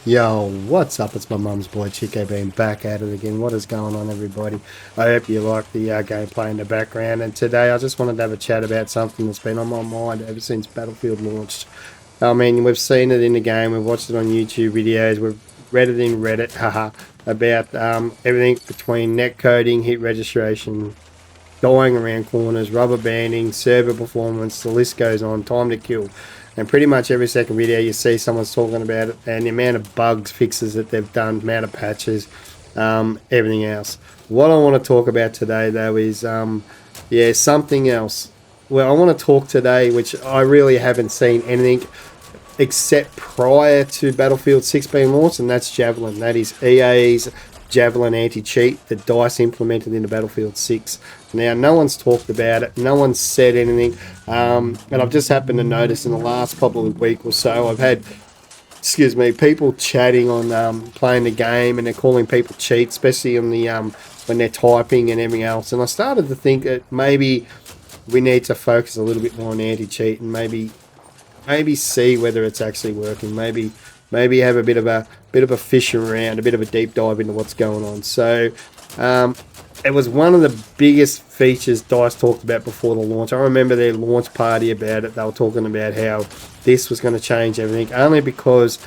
Yo, what's up? It's my mum's boy Chico being back at it again. What is going on, everybody? I hope you like the gameplay in the background. And today I just wanted to have a chat about something that's been on my mind ever since Battlefield launched. I mean, we've seen it in the game, we've watched it on YouTube videos, we've read it in Reddit, haha, about everything between net coding, hit registration, dying around corners, rubber banding, server performance, the list goes on, time to kill. And pretty much every second video you see someone's talking about it and the amount of bugs, fixes that they've done, amount of patches, everything else. What I want to talk about today though is, something else. Well, I want to talk today, which I really haven't seen anything except prior to Battlefield 6 being launched, and that's Javelin. That is EA's Javelin anti-cheat that DICE implemented into Battlefield 6. Now, no one's talked about it, no one's said anything, and I've just happened to notice in the last probably week or so, I've had, people chatting on playing the game, and they're calling people cheats, especially on the when they're typing and everything else. And I started to think that maybe we need to focus a little bit more on anti-cheat and maybe see whether it's actually working. Maybe have a bit of a fish around, a bit of a deep dive into what's going on. So it was one of the biggest features DICE talked about before the launch. I remember their launch party about it. They were talking about how this was going to change everything, only because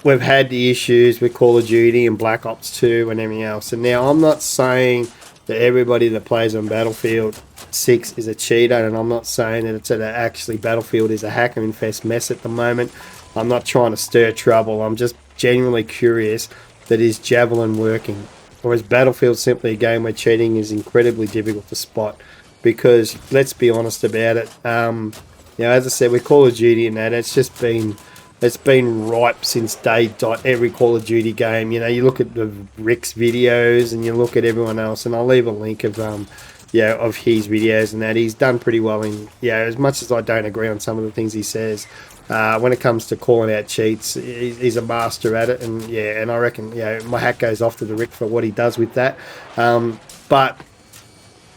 we've had the issues with Call of Duty and Black Ops 2 and everything else. And now I'm not saying that everybody that plays on Battlefield 6 is a cheater, and I'm not saying that it's actually Battlefield is a hacker infest mess at the moment. I'm not trying to stir trouble. I'm just genuinely curious that is Javelin working, or is Battlefield simply a game where cheating is incredibly difficult to spot? Because let's be honest about it. As I said, with Call of Duty and that, it's been ripe since day dot. Every Call of Duty game, you look at the Rick's videos and you look at everyone else, and I'll leave a link of of his videos and that. He's done pretty well in, as much as I don't agree on some of the things he says, when it comes to calling out cheats, he's a master at it. And I reckon, my hat goes off to the Rick for what he does with that. But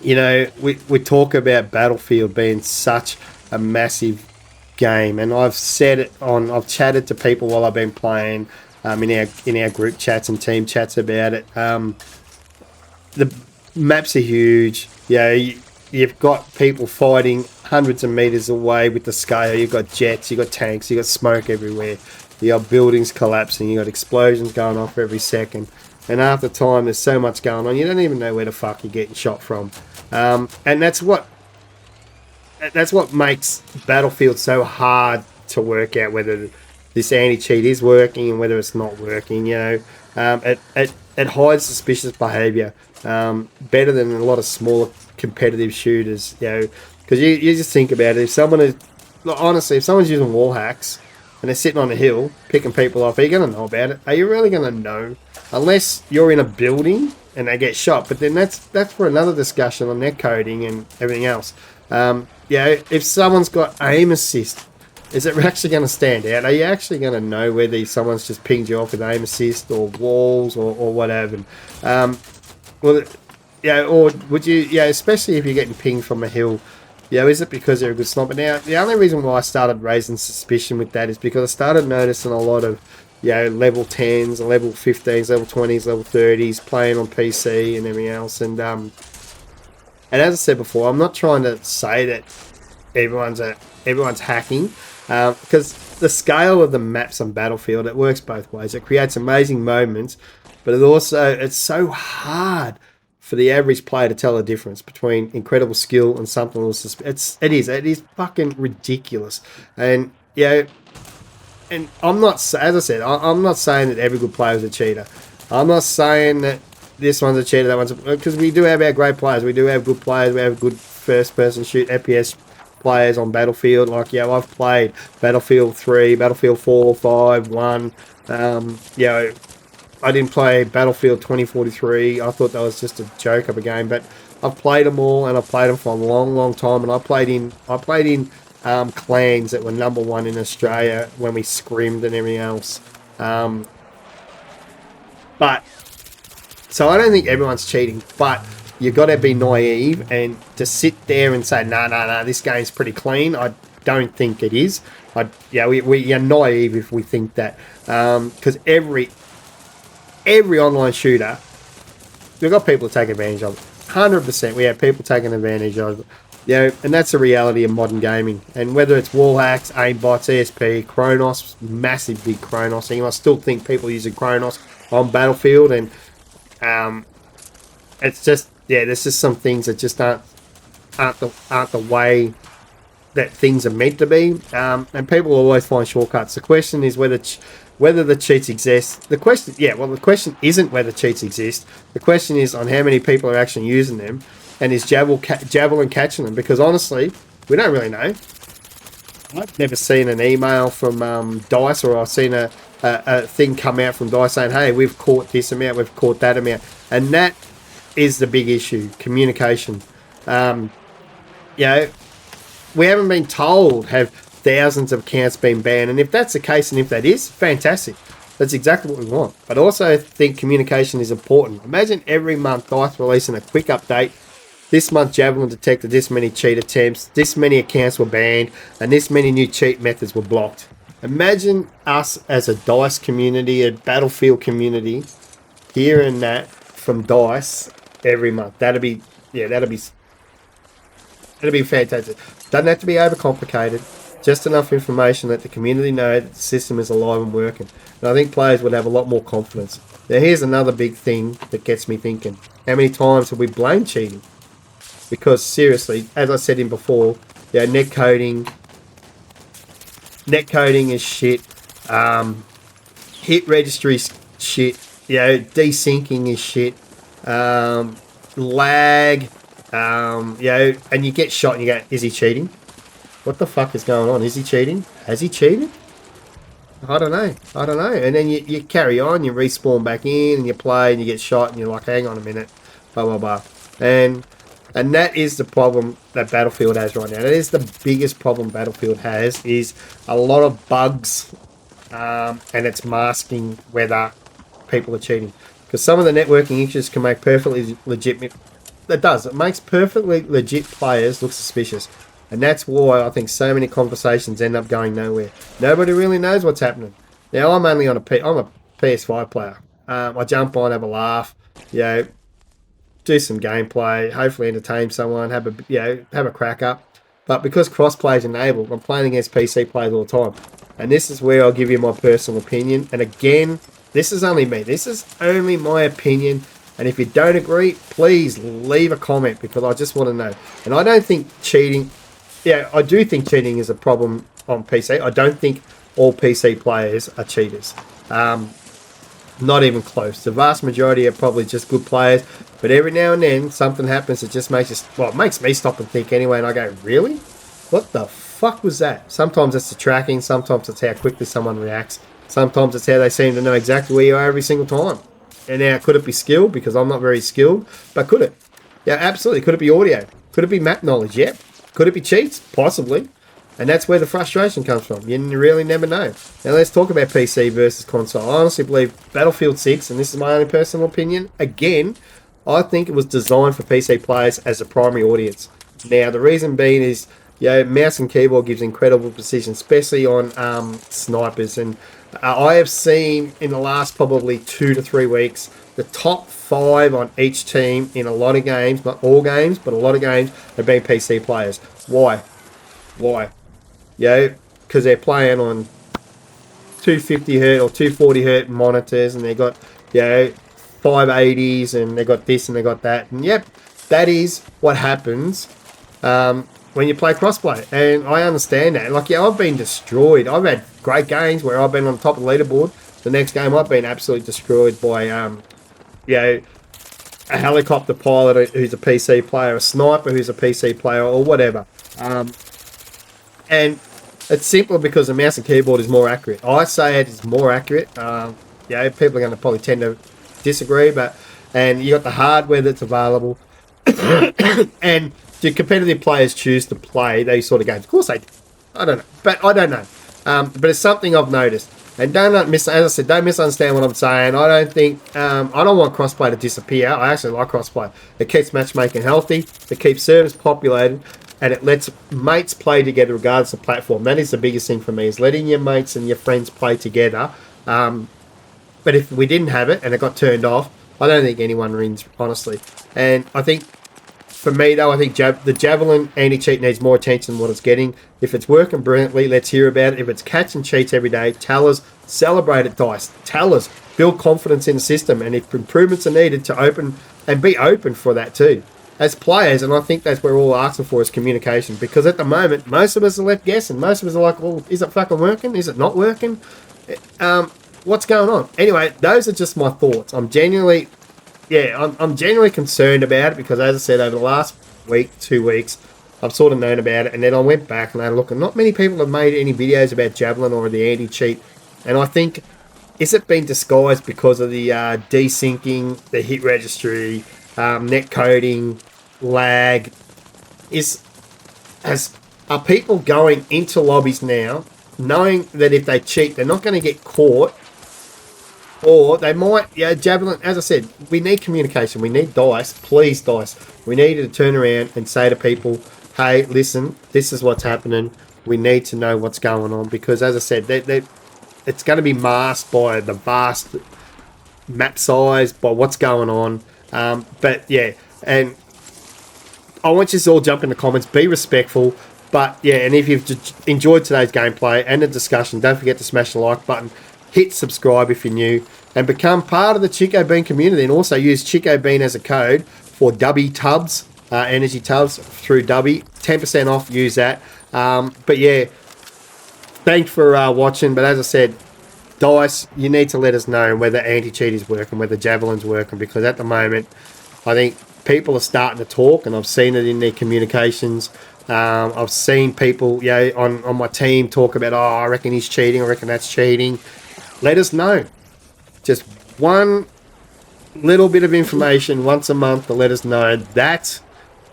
we talk about Battlefield being such a massive game, and I've chatted to people while I've been playing, in our group chats and team chats about it. The maps are huge. You've got people fighting hundreds of meters away with the scale. You've got jets, you've got tanks, you've got smoke everywhere. You got buildings collapsing, you got explosions going off every second. And half the time there's so much going on, you don't even know where the fuck you're getting shot from. And that's what makes Battlefield so hard to work out whether this anti-cheat is working and whether it's not working. It hides suspicious behaviour better than a lot of smaller competitive shooters. Because you just think about it. If someone's using wall hacks and they're sitting on a hill picking people off, are you going to know about it? Are you really going to know? Unless you're in a building and they get shot. But then that's for another discussion on net coding and everything else. If someone's got aim assist, is it actually going to stand out? Are you actually going to know whether someone's just pinged you off with aim assist or walls or whatever? Or would you, especially if you're getting pinged from a hill, is it because they're a good sniper? Now, the only reason why I started raising suspicion with that is because I started noticing a lot of, level 10s, level 15s, level 20s, level 30s playing on PC and everything else. And as I said before, I'm not trying to say that everyone's hacking, because the scale of the maps on Battlefield, it works both ways. It creates amazing moments, but it's so hard for the average player to tell the difference between incredible skill and something else. It is fucking ridiculous. And and I'm not, as I said, I'm not saying that every good player is a cheater. I'm not saying that this one's a cheater, that one's because we do have our great players. We do have good players. We have good first-person shoot FPS players on Battlefield. I've played Battlefield 3, Battlefield 4, 5, 1. I didn't play Battlefield 2043. I thought that was just a joke of a game, but I've played them all, and I've played them for a long, long time. And I played in clans that were #1 in Australia when we scrimmed and everything else. So I don't think everyone's cheating, but you've got to be naive and to sit there and say, no, this game's pretty clean. don't think it is. We are naive if we think that, because every online shooter, we've got people to take advantage of it. 100%, we have people taking advantage of it. And that's the reality of modern gaming. And whether it's wall hacks, aimbots, ESP, Kronos, massive big Kronos thing. I still think people using Kronos on Battlefield, and it's just, there's just some things that just aren't the way that things are meant to be. And people always find shortcuts. The question is whether the cheats exist. The question isn't whether cheats exist. The question is on how many people are actually using them, and is Javelin catching them? Because honestly, we don't really know. I've never seen an email from DICE, or I've seen a thing come out from DICE saying, hey, we've caught this amount, we've caught that amount. And that is the big issue, communication. We haven't been told have thousands of accounts been banned, and if that's the case, and if that is, fantastic. That's exactly what we want. But I also think communication is important. Imagine every month DICE releasing a quick update. This month Javelin detected this many cheat attempts, this many accounts were banned, and this many new cheat methods were blocked. Imagine us as a DICE community, a Battlefield community, hearing that from DICE every month. That'd be fantastic. Doesn't have to be overcomplicated. Just enough information that the community know that the system is alive and working. And I think players would have a lot more confidence. Now here's another big thing that gets me thinking. How many times have we blamed cheating? Because seriously, as I said in before, net coding is shit. Hit registry shit. Desyncing is shit. Lag. And you get shot and you go, is he cheating? What the fuck is going on? Is he cheating? Has he cheated? I don't know. And then you carry on, you respawn back in, and you play, and you get shot, and you're like, hang on a minute, blah, blah, blah. And that is the problem that Battlefield has right now. That is the biggest problem Battlefield has, is a lot of bugs, and it's masking whether people are cheating. Because some of the networking issues can make perfectly legitimate... It makes perfectly legit players look suspicious. And that's why I think so many conversations end up going nowhere. Nobody really knows what's happening. Now, I'm only on I'm a PS5 player. I jump on, have a laugh, do some gameplay, hopefully entertain someone, have a crack up. But because crossplay is enabled, I'm playing against PC players all the time. And this is where I'll give you my personal opinion. And again, this is only me. This is only my opinion. And if you don't agree, please leave a comment, because I just want to know. And I don't think cheating... I do think cheating is a problem on PC. I don't think all PC players are cheaters. Not even close. The vast majority are probably just good players. But every now and then, something happens that just makes us... Well, it makes me stop and think anyway. And I go, really? What the fuck was that? Sometimes it's the tracking. Sometimes it's how quickly someone reacts. Sometimes it's how they seem to know exactly where you are every single time. And now, could it be skill? Because I'm not very skilled. But could it? Yeah, absolutely. Could it be audio? Could it be map knowledge? Yep. Could it be cheats? Possibly. And that's where the frustration comes from. You really never know. Now let's talk about PC versus console. I honestly believe Battlefield 6, and this is my only personal opinion, again, I think it was designed for PC players as a primary audience. Now the reason being is, mouse and keyboard gives incredible precision, especially on snipers. And I have seen in the last probably 2 to 3 weeks, the top 5 on each team in a lot of games, not all games, but a lot of games, have been PC players. Why? Because they're playing on 250Hz or 240Hz monitors, and they got 580s, and they got this and they got that. And yep, that is what happens when you play crossplay. And I understand that. Like, I've been destroyed. I've had great games where I've been on top of the leaderboard. The next game I've been absolutely destroyed by a helicopter pilot who's a PC player, a sniper who's a PC player, or whatever. And it's simpler because the mouse and keyboard is more accurate. I say it is more accurate. People are going to probably tend to disagree, and you got the hardware that's available. And do competitive players choose to play these sort of games? Of course they do. I don't know. But I don't know. But it's something I've noticed. And don't misunderstand what I'm saying. I don't think... I don't want crossplay to disappear. I actually like crossplay. It keeps matchmaking healthy. It keeps servers populated. and it lets mates play together regardless of platform. That is the biggest thing for me, is letting your mates and your friends play together. But if we didn't have it and it got turned off, I don't think anyone wins, honestly. And I think, for me though, I think the Javelin anti-cheat needs more attention than what it's getting. If it's working brilliantly, let's hear about it. If it's catching cheats every day, tell us. Celebrate it, DICE. Tell us. Build confidence in the system. And if improvements are needed, to open and be open for that too. As players, and I think that's what we're all asking for, is communication. Because at the moment, most of us are left guessing. Most of us are like, well, is it fucking working? Is it not working? What's going on? Anyway, those are just my thoughts. I'm genuinely concerned about it, because, as I said, over the last week, 2 weeks, I've sort of known about it, and then I went back and I looked, and not many people have made any videos about Javelin or the anti-cheat, and I think, is it been disguised because of the desyncing, the hit registry, net coding, lag? Are people going into lobbies now, knowing that if they cheat, they're not going to get caught? Or they might, Javelin, as I said, we need communication. We need DICE. Please, DICE. We need to turn around and say to people, hey, listen, this is what's happening. We need to know what's going on. Because, as I said, it's going to be masked by the vast map size, by what's going on. But, yeah, and I want you to all jump in the comments. Be respectful. But, yeah, and if you've enjoyed today's gameplay and the discussion, don't forget to smash the like button. Hit subscribe if you're new, and become part of the Chico Bean community, and also use Chico Bean as a code for Dubby Tubs, energy tubs through Dubby. 10% off, use that. But yeah, thanks for watching. But as I said, DICE, you need to let us know whether anti-cheat is working, whether Javelin's working, because at the moment, I think people are starting to talk, and I've seen it in their communications. I've seen people on my team talk about, I reckon he's cheating, I reckon that's cheating. Let us know. Just one little bit of information once a month to let us know that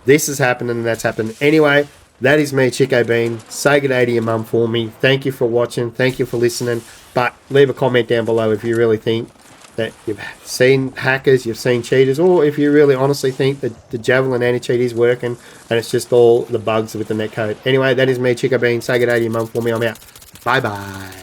this is happening and that's happening. Anyway, that is me, Chico Bean. Say good day to your mum for me. Thank you for watching. Thank you for listening. But leave a comment down below if you really think that you've seen hackers, you've seen cheaters, or if you really honestly think that the Javelin anti-cheat is working and it's just all the bugs with the netcode. Anyway, that is me, Chico Bean. Say good day to your mum for me. I'm out. Bye-bye.